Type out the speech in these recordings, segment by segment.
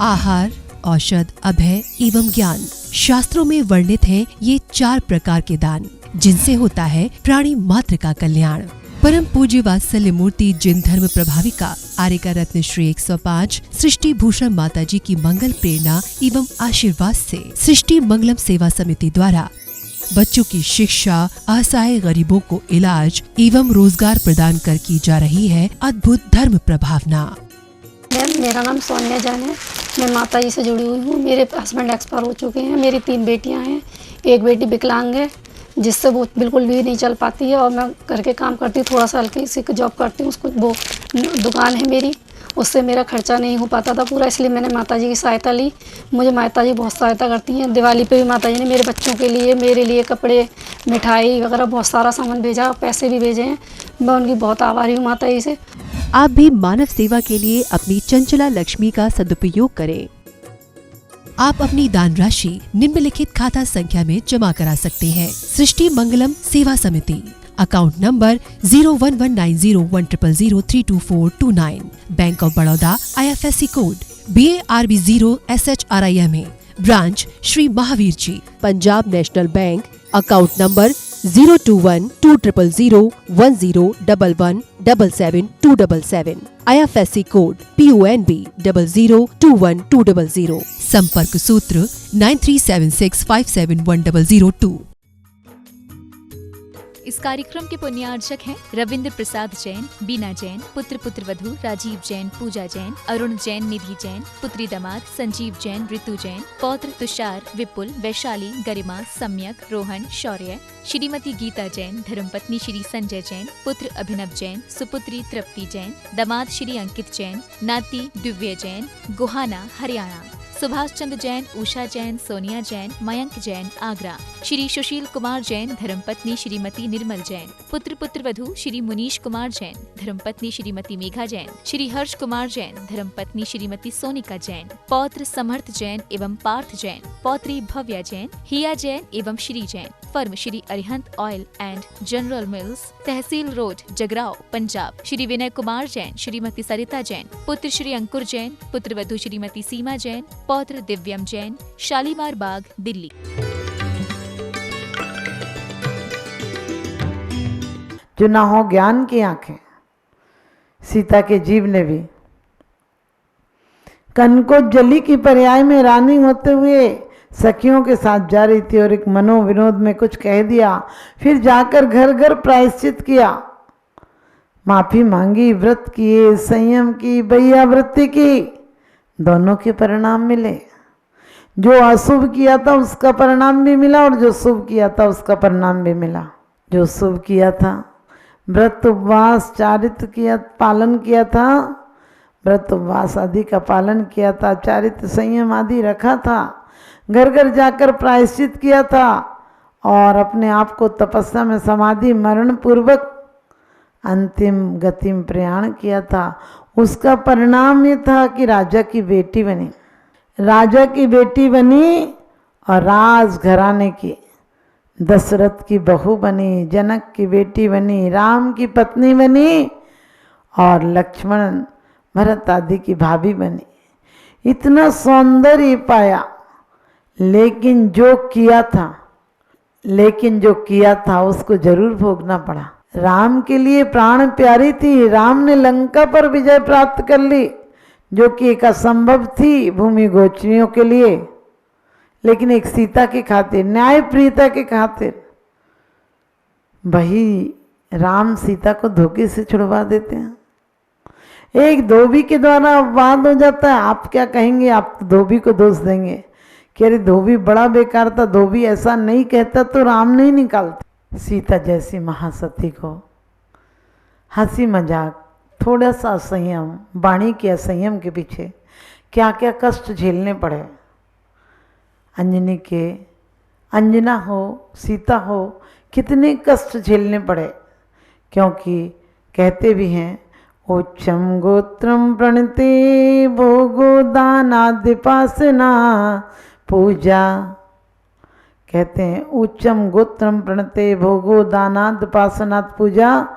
आहार, औषध, अभय एवं ज्ञान। शास्त्रों में वर्णित हैं ये 4 प्रकार के दान, जिनसे होता है प्राणी मात्र का कल्याण। परम पूज्य वात्सल्य मूर्ति जिन धर्म प्रभाविका आर्यका रत्न श्री 105 सृष्टि भूषण माता जी की मंगल प्रेरणा एवं आशीर्वाद से सृष्टि मंगलम सेवा समिति द्वारा बच्चों की शिक्षा, असहाय गरीबों को इलाज एवं रोजगार प्रदान कर की जा रही है अद्भुत धर्म प्रभावना। मेरा नाम सोनिया जान है। मैं माता जी से जुड़ी हुई हूँ। मेरे हस्बैंड एक्सपायर हो चुके हैं। मेरी 3 बेटियाँ हैं। एक बेटी विकलांग है, जिससे वो बिल्कुल भी नहीं चल पाती है, और मैं घर के काम करती हूँ, थोड़ा सा हल्की सी जॉब करती हूँ। उसको वो दुकान है मेरी, उससे मेरा खर्चा नहीं हो पाता था पूरा, इसलिए मैंने माता जी की सहायता ली। मुझे माता जी बहुत सहायता करती हैं। दिवाली पे भी माता जी ने मेरे बच्चों के लिए, मेरे लिए कपड़े, मिठाई वगैरह बहुत सारा सामान भेजा, पैसे भी भेजे हैं। मैं उनकी बहुत आभारी हूँ माता जी से। आप भी मानव सेवा के लिए अपनी चंचला लक्ष्मी का सदुपयोग करें। आप अपनी दान राशि निम्नलिखित खाता संख्या में जमा करा सकते हैं। सृष्टि Mangalam Seva Samiti, account number 01190100032429, bank of Baroda, IFSC code BARB 0SHRIMA, branch Shri Mahavir ji, Punjab national bank, account number 0212010117777, IFSC code PONB 0021200, संपर्क सूत्र 9376571002। इस कार्यक्रम के पुण्यार्चक हैं रविंद्र प्रसाद जैन, बीना जैन, पुत्र पुत्रवधू राजीव जैन, पूजा जैन, अरुण जैन, निधि जैन, पुत्री दामाद संजीव जैन, ऋतु जैन, पौत्र तुषार, विपुल, वैशाली, गरिमा, सम्यक, रोहन, शौर्य, श्रीमती गीता जैन, धर्मपत्नी श्री संजय जैन, पुत्र अभिनव जैन, सुपुत्री तृप्ति जैन, दामाद श्री अंकित जैन, नाती दिव्य जैन, गोहाना, हरियाणा, सुभाष चंद्र जैन, उषा जैन, सोनिया जैन, मयंक जैन, आगरा, श्री सुशील कुमार जैन, धर्मपत्नी श्रीमती निर्मल जैन, पुत्र पुत्रवधू श्री मुनीश कुमार जैन, धर्मपत्नी श्रीमती मेघा जैन, श्री हर्ष कुमार जैन, धर्मपत्नी श्रीमती सोनिका जैन, पौत्र समर्थ जैन एवं पार्थ जैन, पौत्री भव्या जैन, हिया जैन एवं Shri Jain, firm Shri Arihant oil and general mills, Tehsil road, Jagraon, Punjab, Shri Vinay Kumar Jain, Shrimati Sarita Jain, पुत्र श्री अंकुर जैन, पुत्रवधू श्रीमती सीमा जैन, पौत्र दिव्यम जैन, शालीमार बाग, दिल्ली। जो ना हो ज्ञान की आंखें, सीता के जीव ने भी कनकोज्जली की पर्याय में रानी होते हुए सखियों के साथ जा रही थी और एक मनोविनोद में कुछ कह दिया, फिर जाकर घर घर प्रायश्चित किया, माफी मांगी, व्रत किए, संयम की, बह्यावृत्ति की, दोनों के परिणाम मिले। जो अशुभ किया था उसका परिणाम भी मिला और जो शुभ किया था उसका परिणाम भी मिला। जो शुभ किया था, व्रत उपवास चारित्र किया, पालन किया था, व्रत उपवास आदि का पालन किया था, चारित्र संयम आदि रखा था, घर घर जाकर प्रायश्चित किया था और अपने आप को तपस्या में समाधि मरण पूर्वक अंतिम गतिम प्रयाण किया था। उसका परिणाम ये था कि राजा की बेटी बनी, राजा की बेटी बनी और राज घराने की दशरथ की बहू बनी, जनक की बेटी बनी, राम की पत्नी बनी और लक्ष्मण भरत आदि की भाभी बनी। इतना सौंदर्य पाया, लेकिन जो किया था उसको जरूर भोगना पड़ा। राम के लिए प्राण प्यारी थी, राम ने लंका पर विजय प्राप्त कर ली, जो कि एक असंभव थी भूमि गोचरियों के लिए, लेकिन एक सीता की खातिर, न्याय प्रियता के खातिर वही राम सीता को धोखे से छुड़वा देते हैं। एक धोबी के द्वारा वाद हो जाता है, आप क्या कहेंगे, आप धोबी को दोष देंगे कि अरे धोबी बड़ा बेकार था, धोबी ऐसा नहीं कहता तो राम नहीं निकालते। सीता जैसी महासती को हंसी मजाक, थोड़ा सा असंयम, वाणी के असंयम के पीछे क्या क्या कष्ट झेलने पड़े। अंजना हो, सीता हो, कितने कष्ट झेलने पड़े, क्योंकि कहते भी हैं उच्चम गोत्रम प्रणते भोगो दानादिपासना पूजा। कहते हैं उच्चम गोत्रम प्रणते भोगो दानादिपासनात् पूजा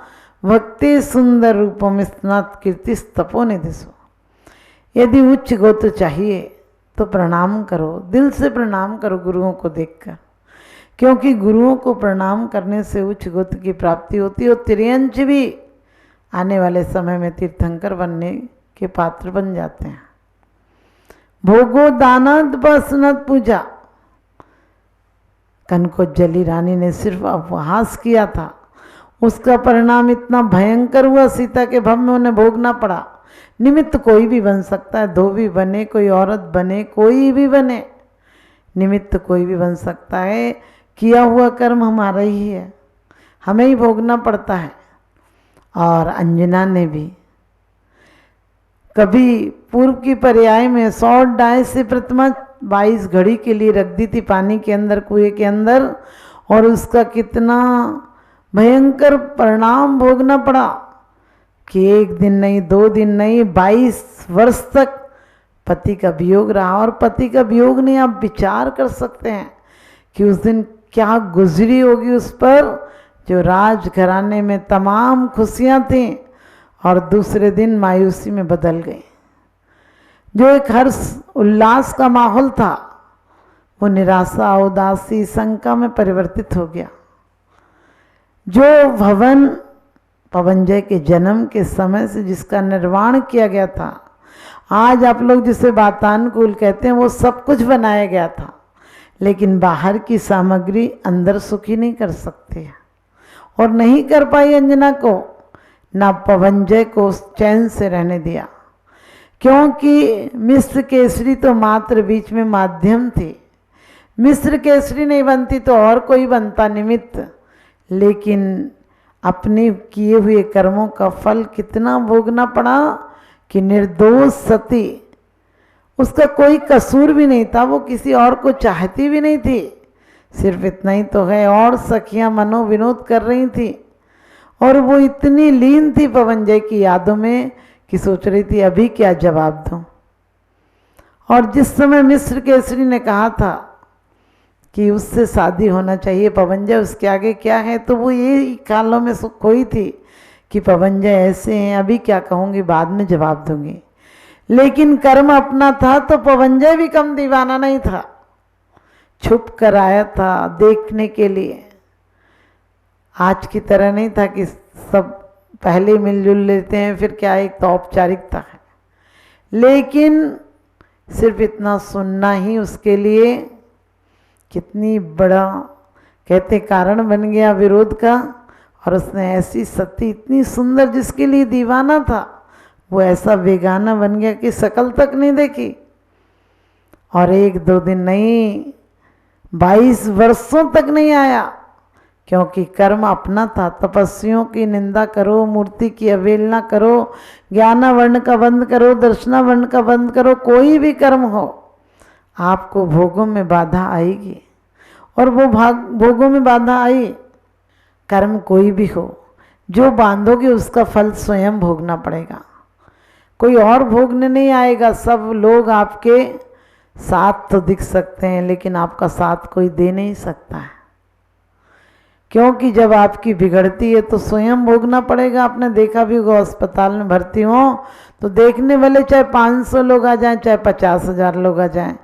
भक्ति सुंदर रूपम स्नात कीर्ति तपो निधिसो। यदि उच्च गोत्र चाहिए तो प्रणाम करो, दिल से प्रणाम करो गुरुओं को देखकर, क्योंकि गुरुओं को प्रणाम करने से उच्च गति की प्राप्ति होती है और तिर्यंच भी आने वाले समय में तीर्थंकर बनने के पात्र बन जाते हैं। भोगो दानद बसनत पूजा। कनकोज्जली रानी ने सिर्फ उपहास किया था, उसका परिणाम इतना भयंकर हुआ, सीता के भव में उन्हें भोगना पड़ा। निमित्त कोई भी बन सकता है, धोबी बने, कोई औरत बने, कोई भी बने, निमित्त कोई भी बन सकता है। किया हुआ कर्म हमारा ही है, हमें ही भोगना पड़ता है। और अंजना ने भी कभी पूर्व की पर्याय में 100 डाय से प्रतिमा 22 घड़ी के लिए रख दी थी पानी के अंदर, कुएं के अंदर, और उसका कितना भयंकर परिणाम भोगना पड़ा कि एक दिन नहीं, 2 दिन नहीं, 22 वर्ष तक पति का वियोग रहा। और पति का वियोग नहीं, आप विचार कर सकते हैं कि उस दिन क्या गुजरी होगी उस पर, जो राजघराने में तमाम खुशियां थीं और दूसरे दिन मायूसी में बदल गई। जो एक हर्ष उल्लास का माहौल था वो निराशा, उदासी, शंका में परिवर्तित हो गया। जो भवन पवनजय के जन्म के समय से जिसका निर्माण किया गया था, आज आप लोग जिसे वातानुकूल कहते हैं, वो सब कुछ बनाया गया था, लेकिन बाहर की सामग्री अंदर सुखी नहीं कर सकती है। और नहीं कर पाई अंजना को, ना पवनजय को चैन से रहने दिया, क्योंकि मिस्र केसरी तो मात्र बीच में माध्यम थी। मिस्र केसरी नहीं बनती तो और कोई बनता निमित्त, लेकिन अपने किए हुए कर्मों का फल कितना भोगना पड़ा कि निर्दोष सती, उसका कोई कसूर भी नहीं था, वो किसी और को चाहती भी नहीं थी। सिर्फ इतना ही तो है, और सखियां मनोविनोद कर रही थी और वो इतनी लीन थी पवनजय की यादों में कि सोच रही थी अभी क्या जवाब दूं। और जिस समय मिस्र केसरी ने कहा था कि उससे शादी होना चाहिए पवनजय, उसके आगे क्या है, तो वो ये कालों में सुख खोई थी कि पवनजय ऐसे हैं, अभी क्या कहूँगी, बाद में जवाब दूंगी। लेकिन कर्म अपना था तो पवनजय भी कम दीवाना नहीं था, छुप कर आया था देखने के लिए। आज की तरह नहीं था कि सब पहले मिलजुल लेते हैं, फिर क्या, एक तो औपचारिकता है। लेकिन सिर्फ इतना सुनना ही उसके लिए कितनी बड़ा कहते कारण बन गया विरोध का। और उसने ऐसी सती इतनी सुंदर जिसके लिए दीवाना था, वो ऐसा बेगाना बन गया कि शकल तक नहीं देखी। और 1-2 दिन नहीं, 22 वर्षों तक नहीं आया, क्योंकि कर्म अपना था। तपस्वियों की निंदा करो, मूर्ति की अवहेलना करो, ज्ञानावर्ण का बंद करो, दर्शनावर्ण का बंद करो, कोई भी कर्म हो, आपको भोगों में बाधा आएगी। और वो भोगों में बाधा आई, कर्म कोई भी हो, जो बांधोगे उसका फल स्वयं भोगना पड़ेगा, कोई और भोगने नहीं आएगा। सब लोग आपके साथ तो दिख सकते हैं, लेकिन आपका साथ कोई दे नहीं सकता है, क्योंकि जब आपकी बिगड़ती है तो स्वयं भोगना पड़ेगा। आपने देखा भी होगा, अस्पताल में भर्ती हो तो देखने वाले चाहे 500 लोग आ जाएं, चाहे 50,000 लोग आ जाएं,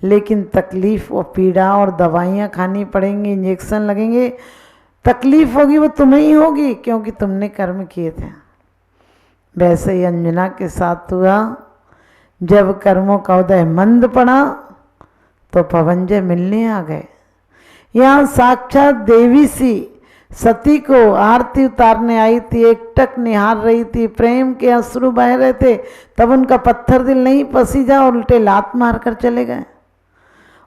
लेकिन तकलीफ और पीड़ा और दवाइयाँ खानी पड़ेंगी, इंजेक्शन लगेंगे, तकलीफ होगी वो तुम्हें ही होगी, क्योंकि तुमने कर्म किए थे। वैसे ही अंजना के साथ हुआ। जब कर्मों का उदय मंद पड़ा तो पवनजय मिलने आ गए। यहाँ साक्षात देवी सी सती को आरती उतारने आई थी, एकटक निहार रही थी, प्रेम के अश्रु बह रहे थे। तब उनका पत्थर दिल नहीं पसीजा, उल्टे लात मार कर चले गए।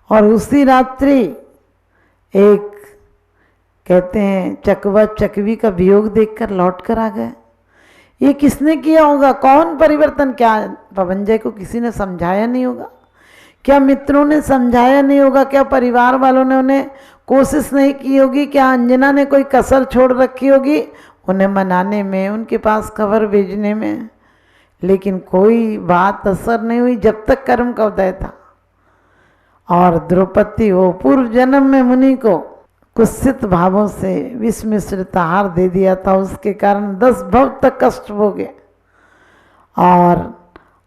और उसी रात्रि एक कहते हैं चकवा चकवी का वियोग देखकर लौट कर आ गए। ये किसने किया होगा, कौन परिवर्तन? क्या पवनजय को किसी ने समझाया नहीं होगा? क्या मित्रों ने समझाया नहीं होगा? क्या परिवार वालों ने उन्हें कोशिश नहीं की होगी? क्या अंजना ने कोई कसर छोड़ रखी होगी उन्हें मनाने में, उनके पास खबर भेजने में? लेकिन कोई बात असर नहीं हुई जब तक कर्म का उदय था। और द्रौपदी हो पूर्व जन्म में मुनि को कुत्सित भावों से विष मिश्रित आहार दे दिया था, उसके कारण 10 भव तक कष्ट भोगे। और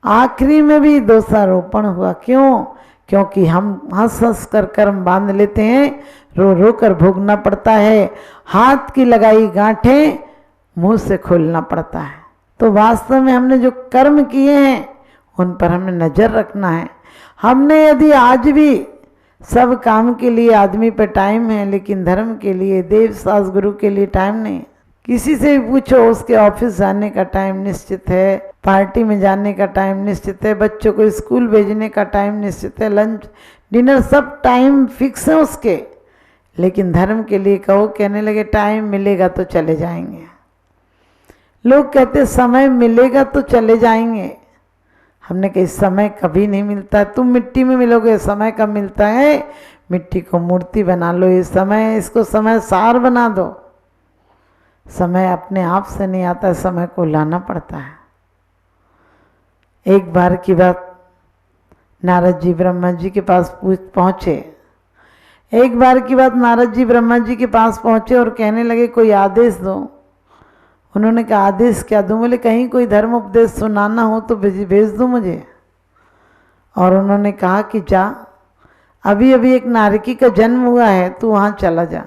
आखिरी में भी दोषारोपण हुआ। क्यों? क्योंकि हम हंस हंस कर कर्म बांध लेते हैं, रो रो कर भोगना पड़ता है। हाथ की लगाई गांठें मुंह से खोलना पड़ता है। तो वास्तव में हमने जो कर्म किए हैं उन पर हमें नजर रखना है। हमने यदि आज भी सब काम के लिए आदमी पे टाइम है, लेकिन धर्म के लिए, देव सास गुरु के लिए टाइम नहीं। किसी से भी पूछो, उसके ऑफिस जाने का टाइम निश्चित है, पार्टी में जाने का टाइम निश्चित है, बच्चों को स्कूल भेजने का टाइम निश्चित है, लंच डिनर सब टाइम फिक्स है उसके। लेकिन धर्म के लिए कहो, कहने लगे टाइम मिलेगा तो चले जाएंगे। लोग कहते समय मिलेगा तो चले जाएंगे। हमने कहा समय कभी नहीं मिलता है। तुम मिट्टी में मिलोगे, समय कब मिलता है? मिट्टी को मूर्ति बना लो। ये समय, इसको समय सार बना दो। समय अपने आप से नहीं आता, समय को लाना पड़ता है। एक बार की बात, नारद जी ब्रह्मा जी के पास पहुँचे। एक बार की बात, नारद जी ब्रह्मा जी के पास पहुँचे और कहने लगे कोई आदेश दो। उन्होंने कहा आदेश क्या दूँ? बोले कहीं कोई धर्म उपदेश सुनाना हो तो भेज दो मुझे। और उन्होंने कहा कि जा, अभी अभी एक नारकी का जन्म हुआ है, तू वहाँ चला जा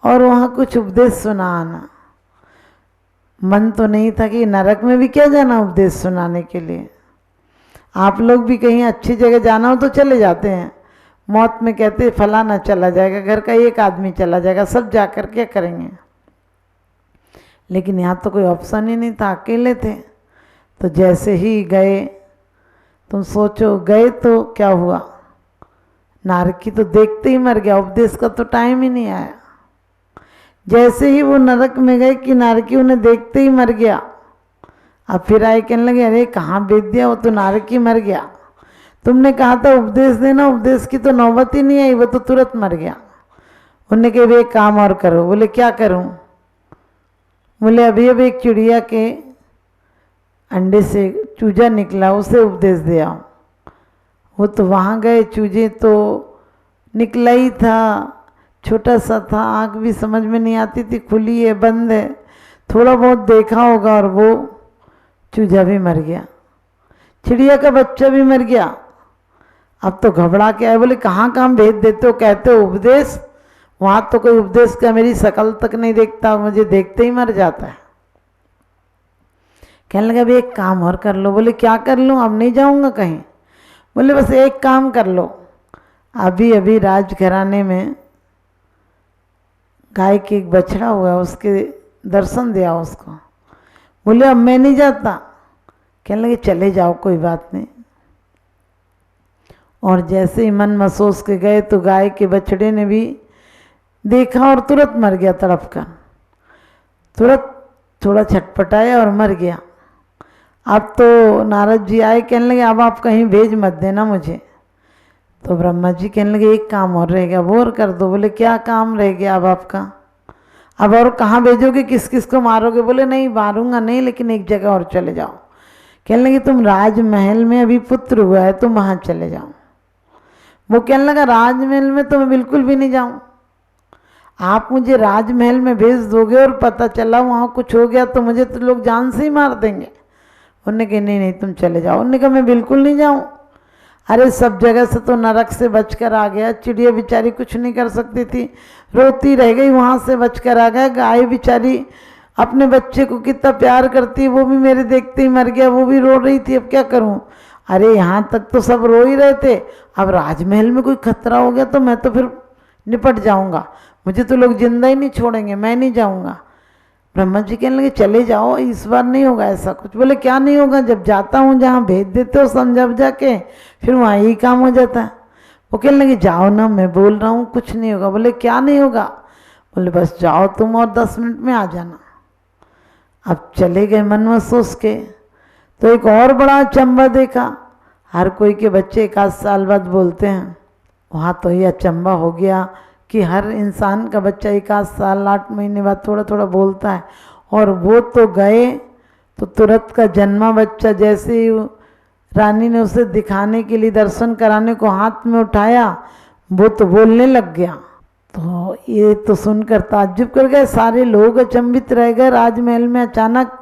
और वहाँ कुछ उपदेश सुना आना। मन तो नहीं था कि नरक में भी क्या जाना उपदेश सुनाने के लिए। आप लोग भी कहीं अच्छी जगह जाना हो तो चले जाते हैं, मौत में कहते फलाना चला जाएगा, घर का एक आदमी चला जाएगा, सब जाकर क्या करेंगे। लेकिन यहाँ तो कोई ऑप्शन ही नहीं था, अकेले थे। तो जैसे ही गए, तुम सोचो गए तो क्या हुआ, नारकी तो देखते ही मर गया, उपदेश का तो टाइम ही नहीं आया। जैसे ही वो नरक में गए कि नारकी उन्हें देखते ही मर गया। अब फिर आए, कहने लगे अरे कहाँ भेज दिया, वो तो नारकी मर गया, तुमने कहा था उपदेश देना, उपदेश की तो नौबत ही नहीं आई, वो तो तुरंत मर गया। उन्होंने कहा वे एक काम और करो। बोले क्या करूं? बोले अभी अभी एक चिड़िया के अंडे से चूजा निकला, उसे उपदेश दे आओ। वो तो वहाँ गए, चूजे तो निकला ही था, छोटा सा था, आँख भी समझ में नहीं आती थी खुली है बंद है, थोड़ा बहुत देखा होगा और वो चूजा भी मर गया, चिड़िया का बच्चा भी मर गया। अब तो घबरा के आए, बोले कहाँ कहाँ भेज देते हो? कहते हो उपदेश, वहाँ तो कोई उपदेश का मेरी शकल तक नहीं देखता, मुझे देखते ही मर जाता है। कहने लगा अभी एक काम और कर लो। बोले क्या कर लूँ? अब नहीं जाऊँगा कहीं। बोले बस एक काम कर लो, अभी अभी राजघराने में गाय की एक बछड़ा हुआ है, उसके दर्शन दिया उसको। बोले अब मैं नहीं जाता। कहने लगे चले जाओ कोई बात नहीं। और जैसे ही मन महसूस के गए तो गाय के बछड़े ने भी देखा और तुरंत मर गया, तड़प कर तुरंत थोड़ा छटपटाया और मर गया। अब तो नारद जी आए, कहने लगे अब आप कहीं भेज मत देना मुझे। तो ब्रह्मा जी कहने लगे एक काम और रह गया, वो और कर दो। बोले क्या काम रह गया अब आपका? अब और कहाँ भेजोगे, किस किस को मारोगे? बोले नहीं मारूंगा नहीं, लेकिन एक जगह और चले जाओ। कहने लगे तुम राजमहल में अभी पुत्र हुआ है, तुम वहाँ चले जाओ। वो कहने लगा राजमहल में तो मैं बिल्कुल भी नहीं जाऊँ, आप मुझे राजमहल में भेज दोगे और पता चला वहाँ कुछ हो गया तो मुझे तो लोग जान से ही मार देंगे। उन्होंने कहा नहीं नहीं तुम चले जाओ। उन्होंने कहा मैं बिल्कुल नहीं जाऊँ। अरे सब जगह से तो नरक से बचकर आ गया, चिड़िया बेचारी कुछ नहीं कर सकती थी, रोती रह गई, वहाँ से बचकर आ गया। गाय बेचारी अपने बच्चे को कितना प्यार करती है, वो भी मेरे देखते ही मर गया, वो भी रो रही थी, अब क्या करूँ? अरे यहाँ तक तो सब रो ही रहे थे, अब राजमहल में कोई खतरा हो गया तो मैं तो फिर निपट जाऊँगा, मुझे तो लोग जिंदा ही नहीं छोड़ेंगे, मैं नहीं जाऊँगा। ब्रह्मा जी कहने लगे चले जाओ, इस बार नहीं होगा ऐसा कुछ। बोले क्या नहीं होगा? जब जाता हूँ जहाँ भेज देते हो समझा जाके, फिर वहाँ यही काम हो जाता है। वो कहने लगे जाओ ना, मैं बोल रहा हूँ कुछ नहीं होगा। बोले क्या नहीं होगा? बोले बस जाओ तुम और 10 मिनट में आ जाना। अब चले गए मन में सोच के, तो एक और बड़ा अचंबा देखा। हर कोई के बच्चे 1 साल बाद बोलते हैं, वहाँ तो ये अचंबा हो गया कि हर इंसान का बच्चा 1 साल 8 महीने बाद थोड़ा थोड़ा बोलता है। और वो तो गए तो तुरंत का जन्मा बच्चा, जैसे ही रानी ने उसे दिखाने के लिए, दर्शन कराने को हाथ में उठाया, वो तो बोलने लग गया। तो ये तो सुनकर ताज्जुब कर गए सारे लोग, अचंभित रह गए। राजमहल में अचानक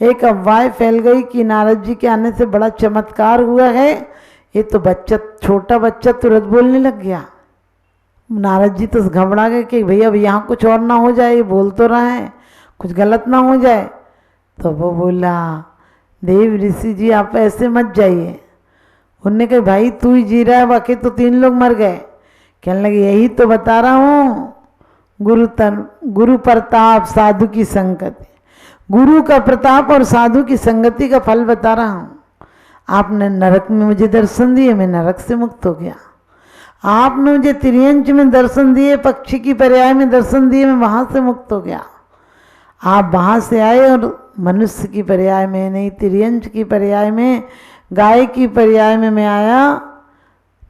एक अफवाह फैल गई कि नारद जी के आने से बड़ा चमत्कार हुआ है। ये तो बच्चा, छोटा बच्चा तुरंत बोलने लग गया। नारद जी तो घबरा गए कि भैया अब यहाँ कुछ और ना हो जाए, ये बोल तो रहा है, कुछ गलत ना हो जाए। तो वो बोला, देव ऋषि जी आप ऐसे मत जाइए। उनने कहा भाई तू ही जी रहा है, बाकी तो 3 लोग मर गए। कहने लगे यही तो बता रहा हूँ, गुरु प्रताप साधु की संगति, गुरु का प्रताप और साधु की संगति का फल बता रहा हूँ। आपने नरक में मुझे दर्शन दिए, मैं नरक से मुक्त हो गया। आपने मुझे तिर्यंच में दर्शन दिए, पक्षी की पर्याय में दर्शन दिए, मैं वहाँ से मुक्त हो गया। आप वहाँ से आए और मनुष्य की पर्याय में नहीं, तिर्यंच की पर्याय में, गाय की पर्याय में मैं आया,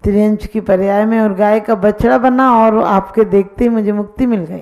तिर्यंच की पर्याय में, और गाय का बछड़ा बना और आपके देखते ही मुझे मुक्ति मिल गई।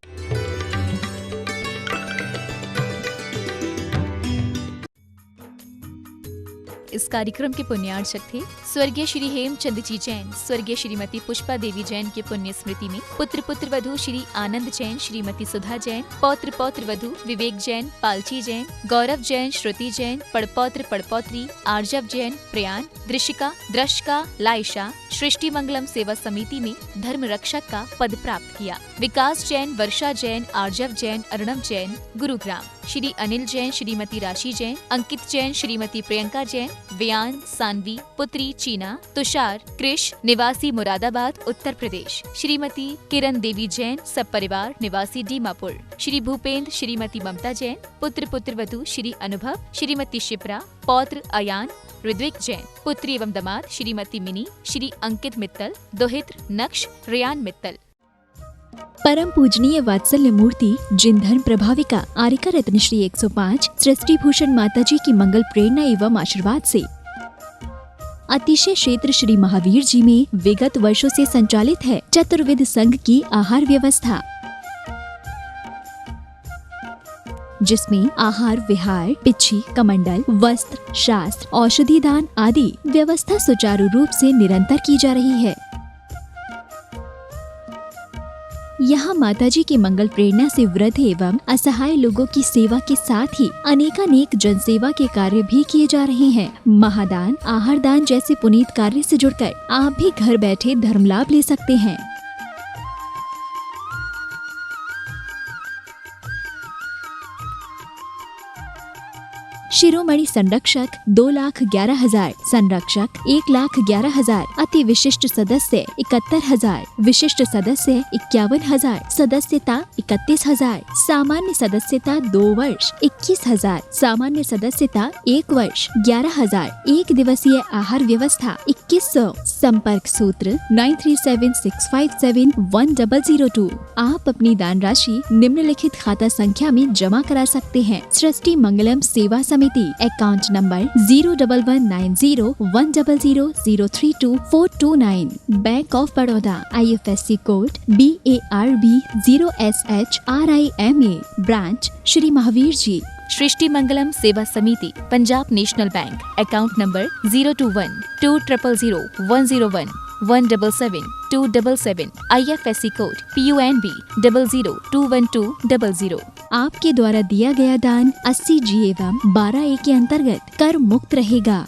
इस कार्यक्रम के पुण्यार्चक थे स्वर्गीय श्री हेमचंद जी जैन, स्वर्गीय श्रीमती पुष्पा देवी जैन के पुण्य स्मृति में पुत्र वधू श्री आनंद जैन, श्रीमती सुधा जैन, पौत्र वधू विवेक जैन, पालची जैन, गौरव जैन, श्रुति जैन, पड़पौत्री आर्जव जैन, प्रयान, दृशिका, द्रशका, लाइशा सृष्टि मंगलम सेवा समिति में धर्म रक्षक का पद प्राप्त किया। विकास जैन, वर्षा जैन, आर्जव जैन, अर्णव जैन, गुरुग्राम, श्री अनिल जैन, श्रीमती राशि जैन, अंकित जैन, श्रीमती प्रियंका जैन, व्यान, सानवी, पुत्री चीना, तुषार, कृष, निवासी मुरादाबाद, उत्तर प्रदेश, श्रीमती किरण देवी जैन, सब परिवार निवासी दीमापुर, श्री भूपेंद्र, श्रीमती ममता जैन, पुत्र वधू श्री अनुभव, श्रीमती शिप्रा, पौत्र अयान, ऋद्विक जैन, पुत्री एवं दामाद श्रीमती मिनी, श्री अंकित मित्तल, दोहित्र नक्श रियान मित्तल। परम पूजनीय वात्सल्य मूर्ति जिन धर्म प्रभाविका आरिका रत्न श्री 105 सृष्टि भूषण माता जी की मंगल प्रेरणा एवं आशीर्वाद से अतिशय क्षेत्र श्री महावीर जी में विगत वर्षों से संचालित है चतुर्विध संघ की आहार व्यवस्था, जिसमें आहार विहार, पिच्छी, कमंडल, वस्त्र, शास्त्र, औषधि दान आदि व्यवस्था सुचारू रूप से निरंतर की जा रही है। यहाँ माताजी की मंगल प्रेरणा से वृद्ध एवं असहाय लोगों की सेवा के साथ ही अनेकानेक जनसेवा के कार्य भी किए जा रहे हैं। महादान, आहार दान जैसे पुनीत कार्य से जुड़कर आप भी घर बैठे धर्म लाभ ले सकते हैं। शिरोमणि संरक्षक 2,11,000, संरक्षक 1,11,000, अति विशिष्ट सदस्य 71,000, विशिष्ट सदस्य 51,000, सदस्यता 31,000, सामान्य सदस्यता 2 वर्ष 21,000, सामान्य सदस्यता 1 वर्ष 11,000, एक दिवसीय आहार व्यवस्था 2100, संपर्क सूत्र 9376571002। आप अपनी दान राशि निम्नलिखित खाता संख्या में जमा करा सकते हैं। सृष्टि Mangalam Seva Samiti, account number 011901000032429, bank of Baroda, IFSC code BARB 0SHRIMA, branch Shri Mahavir ji. Srishti Mangalam Seva Samiti, Punjab national bank, account number 021-2001-177-277, IFSC code PUNB 0021200। आपके द्वारा दिया गया दान 80G एवं 12A के अंतर्गत कर मुक्त रहेगा।